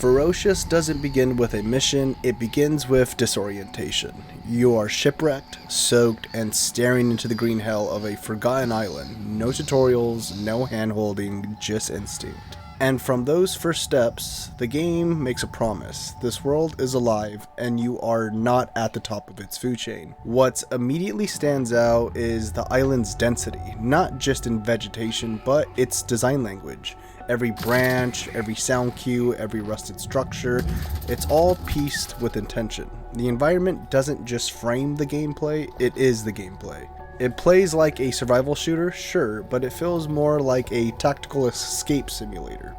Ferocious doesn't begin with a mission, it begins with disorientation. You are shipwrecked, soaked, and staring into the green hell of a forgotten island. No tutorials, no hand-holding, just instinct. And from those first steps, the game makes a promise. This world is alive, and you are not at the top of its food chain. What immediately stands out is the island's density, not just in vegetation, but its design language. Every branch, every sound cue, every rusted structure, it's all pieced with intention. The environment doesn't just frame the gameplay, it is the gameplay. It plays like a survival shooter, sure, but it feels more like a tactical escape simulator.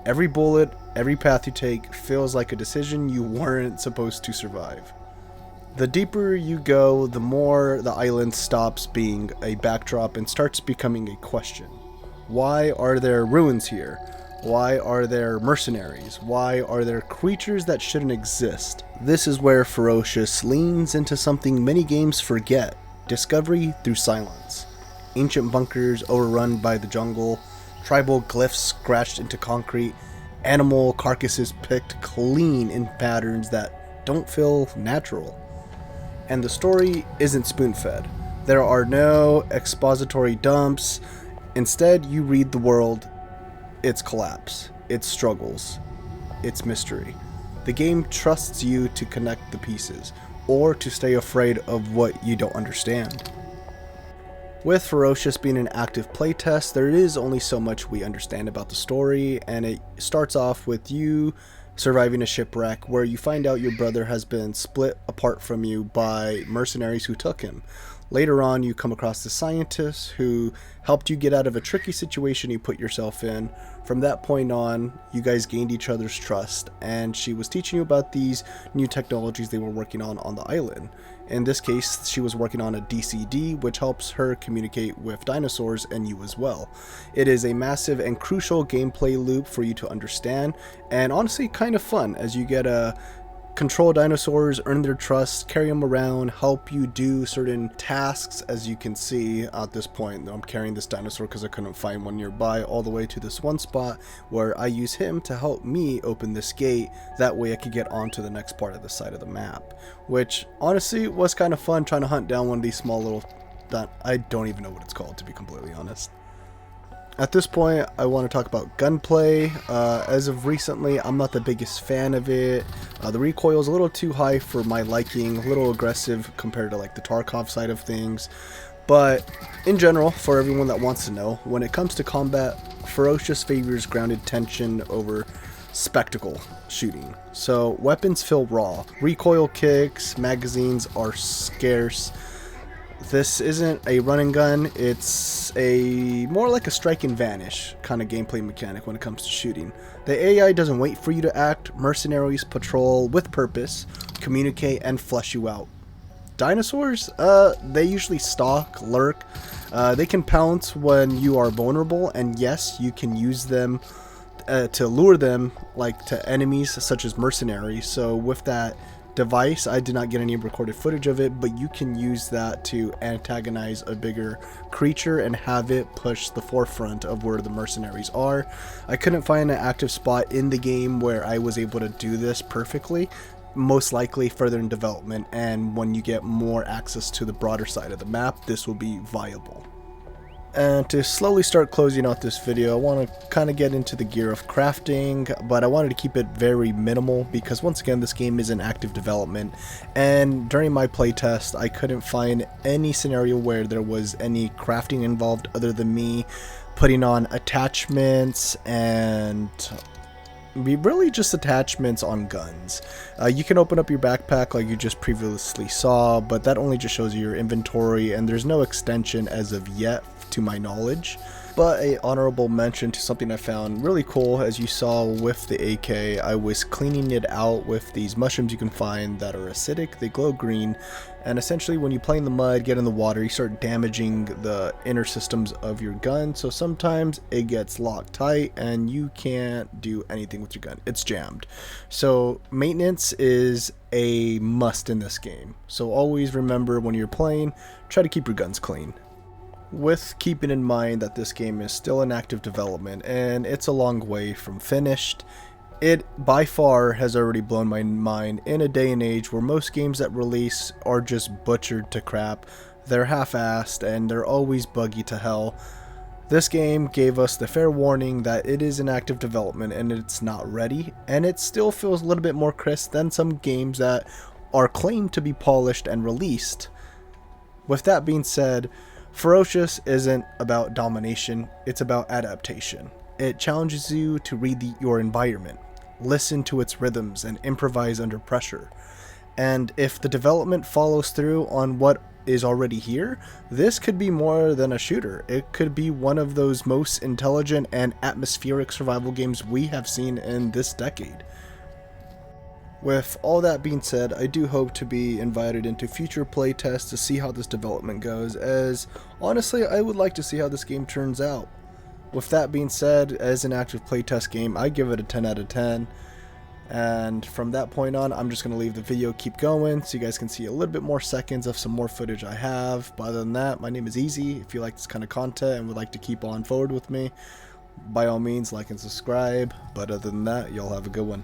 Every bullet, every path you take feels like a decision you weren't supposed to survive. The deeper you go, the more the island stops being a backdrop and starts becoming a question. Why are there ruins here? Why are there mercenaries? Why are there creatures that shouldn't exist? This is where Ferocious leans into something many games forget: discovery through silence. Ancient bunkers overrun by the jungle, tribal glyphs scratched into concrete, animal carcasses picked clean in patterns that don't feel natural. And the story isn't spoon-fed. There are no expository dumps. Instead, you read the world, its collapse, its struggles, its mystery. The game trusts you to connect the pieces, or to stay afraid of what you don't understand. With Ferocious being an active playtest, there is only so much we understand about the story, and it starts off with you surviving a shipwreck where you find out your brother has been split apart from you by mercenaries who took him. Later on, you come across the scientist who helped you get out of a tricky situation you put yourself in. From that point on, you guys gained each other's trust, and she was teaching you about these new technologies they were working on the island. In this case, she was working on a DCD, which helps her communicate with dinosaurs and you as well. It is a massive and crucial gameplay loop for you to understand, and honestly kind of fun, as you get a control dinosaurs, earn their trust, carry them around, help you do certain tasks. As you can see at this point, I'm carrying this dinosaur because I couldn't find one nearby, all the way to this one spot where I use him to help me open this gate. That way I could get onto the next part of the side of the map, which honestly was kind of fun, trying to hunt down one of these small little, I don't even know what it's called, to be completely honest. At this point, I want to talk about gunplay. As of recently, I'm not the biggest fan of it. The recoil is a little too high for my liking, a little aggressive compared to like the Tarkov side of things. But in general, for everyone that wants to know, when it comes to combat, Ferocious favors grounded tension over spectacle shooting. So weapons feel raw. Recoil kicks, magazines are scarce. This isn't a run and gun, it's a more like a strike and vanish kind of gameplay mechanic when it comes to shooting. The AI doesn't wait for you to act. Mercenaries patrol with purpose, communicate, and flush you out. Dinosaurs, they usually stalk, lurk. They can pounce when you are vulnerable, and yes, you can use them to lure them like to enemies such as mercenaries. So with that device, I did not get any recorded footage of it, but you can use that to antagonize a bigger creature and have it push the forefront of where the mercenaries are. I couldn't find an active spot in the game where I was able to do this perfectly. Most likely further in development, and when you get more access to the broader side of the map, this will be viable. And to slowly start closing out this video, I want to kind of get into the gear of crafting, but I wanted to keep it very minimal because once again this game is in active development, and during my playtest I couldn't find any scenario where there was any crafting involved other than me putting on attachments and really just attachments on guns. You can open up your backpack like you just previously saw, but that only just shows you your inventory, and there's no extension as of yet to my knowledge. But a honorable mention to something I found really cool, as you saw with the AK, I was cleaning it out with these mushrooms you can find that are acidic. They glow green, and essentially when you play in the mud, get in the water, you start damaging the inner systems of your gun, so sometimes it gets locked tight and you can't do anything with your gun. It's jammed. So maintenance is a must in this game, so always remember when you're playing, try to keep your guns clean. With keeping in mind that this game is still in active development and it's a long way from finished, It by far has already blown my mind in a day and age where most games that release are just butchered to crap. They're half-assed and they're always buggy to hell. This game gave us the fair warning that it is in active development and it's not ready, and it still feels a little bit more crisp than some games that are claimed to be polished and released. With that being said, Ferocious isn't about domination, it's about adaptation. It challenges you to read your environment, listen to its rhythms, and improvise under pressure. And if the development follows through on what is already here, this could be more than a shooter. It could be one of those most intelligent and atmospheric survival games we have seen in this decade. With all that being said, I do hope to be invited into future playtests to see how this development goes, as honestly I would like to see how this game turns out. With that being said, as an active playtest game, I give it a 10 out of 10. And from that point on, I'm just going to leave the video keep going so you guys can see a little bit more seconds of some more footage I have. But other than that, my name is Easy. If you like this kind of content and would like to keep on forward with me, by all means, like and subscribe. But other than that, y'all have a good one.